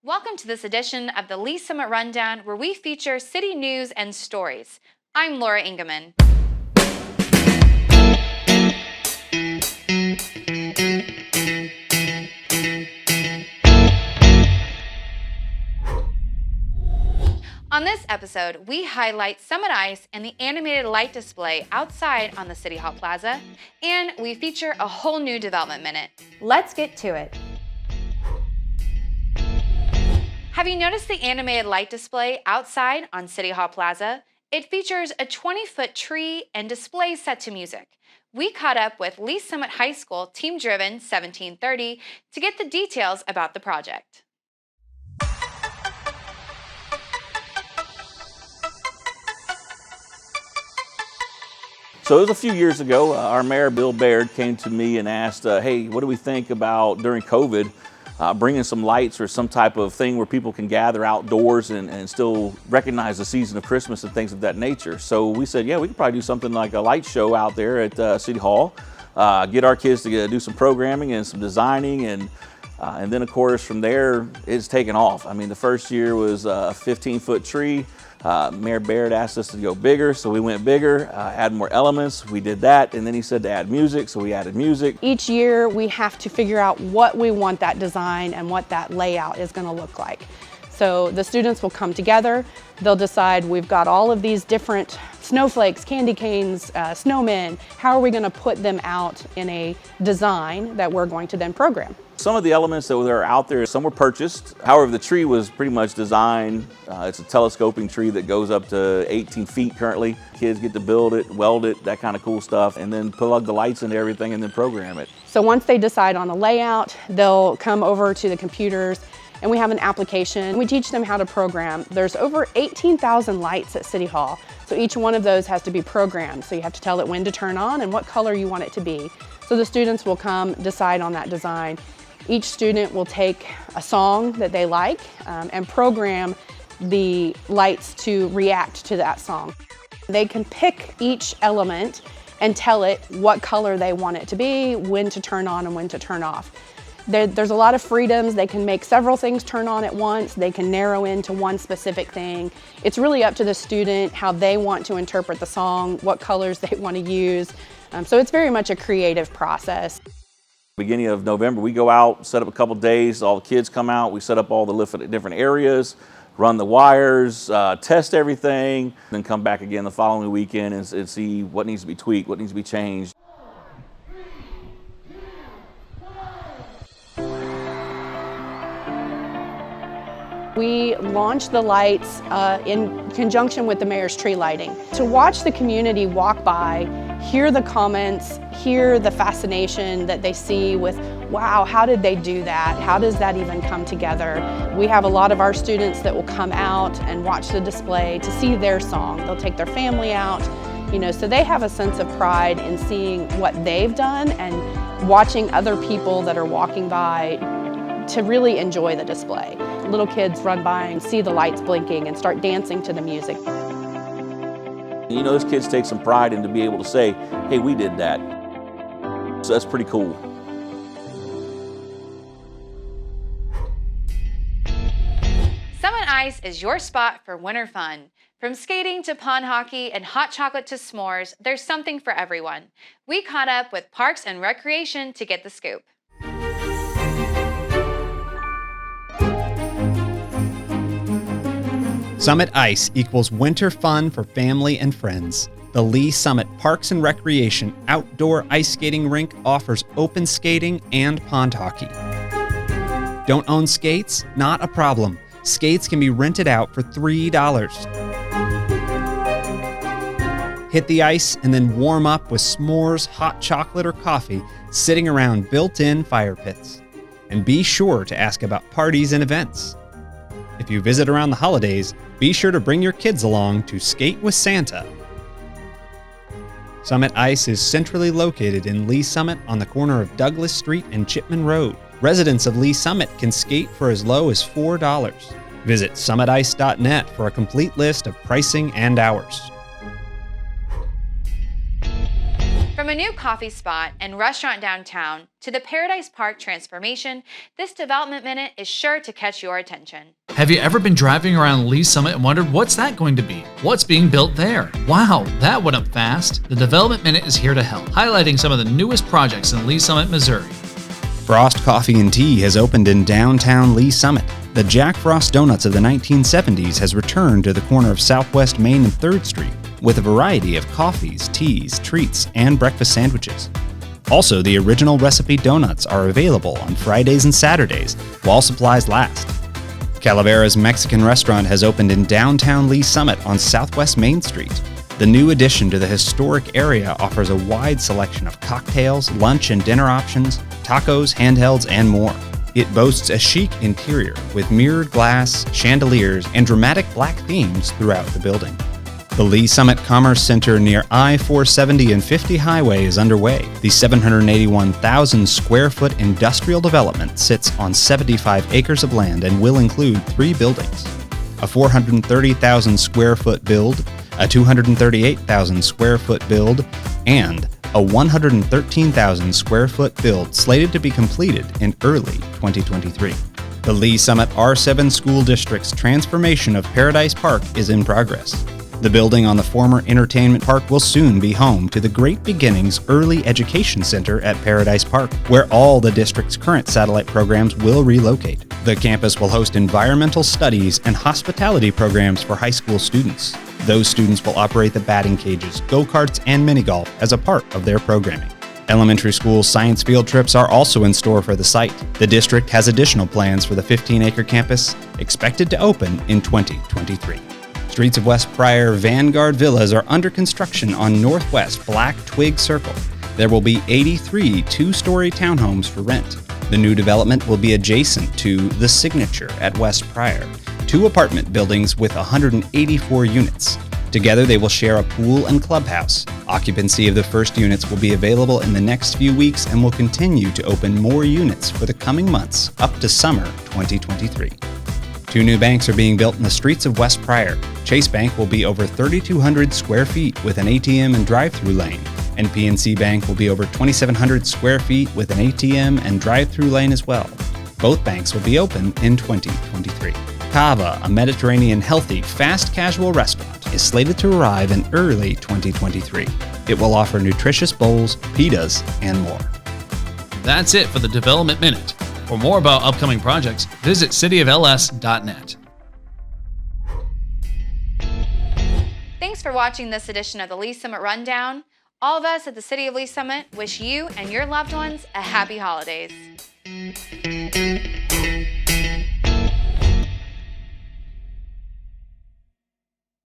Welcome to this edition of the Lee Summit Rundown, where we feature city news and stories. I'm Laura Ingeman. On this episode, we highlight Summit Ice and the animated light display outside on the City Hall Plaza, and we feature a whole new development minute. Let's get to it. Have you noticed the animated light display outside on City Hall Plaza? It features a 20-foot tree and displays set to music. We caught up with Lee Summit High School Team Driven 1730 to get the details about the project. So it was a few years ago, our mayor, Bill Baird, came to me and asked, hey, what do we think about during COVID, bringing some lights or some type of thing where people can gather outdoors and still recognize the season of Christmas and things of that nature. So we said, yeah, we could probably do something like a light show out there at City Hall, get our kids to do some programming and some designing, and then of course from there it's taken off. I mean, the first year was a 15-foot tree. Mayor Baird asked us to go bigger, so we went bigger, add more elements. We did that, and then he said to add music, so we added music. Each year we have to figure out what we want that design and what that layout is going to look like. So the students will come together, they'll decide we've got all of these different snowflakes, candy canes, snowmen. How are we going to put them out in a design that we're going to then program? Some of the elements that were out there, some were purchased. However, the tree was pretty much designed. It's a telescoping tree that goes up to 18 feet currently. Kids get to build it, weld it, that kind of cool stuff, and then plug the lights into everything and then program it. So once they decide on a layout, they'll come over to the computers and we have an application. We teach them how to program. There's over 18,000 lights at City Hall. So each one of those has to be programmed. So you have to tell it when to turn on and what color you want it to be. So the students will come decide on that design. Each student will take a song that they like and program the lights to react to that song. They can pick each element and tell it what color they want it to be, when to turn on and when to turn off. There's a lot of freedoms. They can make several things turn on at once. They can narrow into one specific thing. It's really up to the student how they want to interpret the song, what colors they want to use. So it's very much a creative process. Beginning of November, we go out, set up a couple days, all the kids come out, we set up all the different areas, run the wires, test everything, then come back again the following weekend and see what needs to be tweaked, what needs to be changed. We launched the lights in conjunction with the mayor's tree lighting. To watch the community walk by, hear the comments, hear the fascination that they see with, wow, how did they do that? How does that even come together? We have a lot of our students that will come out and watch the display to see their song. They'll take their family out, so they have a sense of pride in seeing what they've done and watching other people that are walking by to really enjoy the display. Little kids run by and see the lights blinking and start dancing to the music. Those kids take some pride in to be able to say, hey, we did that. So that's pretty cool. Summit Ice is your spot for winter fun. From skating to pond hockey and hot chocolate to s'mores, there's something for everyone. We caught up with Parks and Recreation to get the scoop. Summit Ice equals winter fun for family and friends. The Lee Summit Parks and Recreation outdoor ice skating rink offers open skating and pond hockey. Don't own skates? Not a problem. Skates can be rented out for $3. Hit the ice and then warm up with s'mores, hot chocolate, or coffee sitting around built-in fire pits. And be sure to ask about parties and events. If you visit around the holidays, be sure to bring your kids along to skate with Santa. Summit Ice is centrally located in Lee Summit on the corner of Douglas Street and Chipman Road. Residents of Lee Summit can skate for as low as $4. Visit summitice.net for a complete list of pricing and hours. From a a new coffee spot and restaurant downtown to the Paradise Park transformation, this Development Minute is sure to catch your attention. Have you ever been driving around Lee Summit and wondered what's that going to be? What's being built there? Wow, that went up fast. The Development Minute is here to help, highlighting some of the newest projects in Lee Summit, Missouri. Frost Coffee and Tea has opened in downtown Lee Summit. The Jack Frost Donuts of the 1970s has returned to the corner of Southwest Main and 3rd Street with a variety of coffees, teas, treats, and breakfast sandwiches. Also, the original recipe donuts are available on Fridays and Saturdays while supplies last. Calavera's Mexican restaurant has opened in downtown Lee Summit on Southwest Main Street. The new addition to the historic area offers a wide selection of cocktails, lunch and dinner options, tacos, handhelds, and more. It boasts a chic interior with mirrored glass, chandeliers, and dramatic black themes throughout the building. The Lee Summit Commerce Center near I-470 and 50 Highway is underway. The 781,000 square foot industrial development sits on 75 acres of land and will include 3 buildings: a 430,000 square foot build, a 238,000 square foot build, and a 113,000 square foot build slated to be completed in early 2023. The Lee Summit R7 School District's transformation of Paradise Park is in progress. The building on the former entertainment park will soon be home to the Great Beginnings Early Education Center at Paradise Park, where all the district's current satellite programs will relocate. The campus will host environmental studies and hospitality programs for high school students. Those students will operate the batting cages, go-karts, and mini-golf as a part of their programming. Elementary school science field trips are also in store for the site. The district has additional plans for the 15-acre campus, expected to open in 2023. Streets of West Pryor Vanguard Villas are under construction on Northwest Black Twig Circle. There will be 83 two-story townhomes for rent. The new development will be adjacent to The Signature at West Pryor, 2 apartment buildings with 184 units. Together, they will share a pool and clubhouse. Occupancy of the first units will be available in the next few weeks and will continue to open more units for the coming months up to summer 2023. 2 new banks are being built in the streets of West Pryor. Chase Bank will be over 3,200 square feet with an ATM and drive-through lane, and PNC Bank will be over 2,700 square feet with an ATM and drive-through lane as well. Both banks will be open in 2023. Cava, a Mediterranean healthy, fast casual restaurant, is slated to arrive in early 2023. It will offer nutritious bowls, pitas, and more. That's it for the Development Minute. For more about upcoming projects, visit cityofls.net. Thanks for watching this edition of the Lee Summit Rundown. All of us at the City of Lee Summit wish you and your loved ones a happy holidays.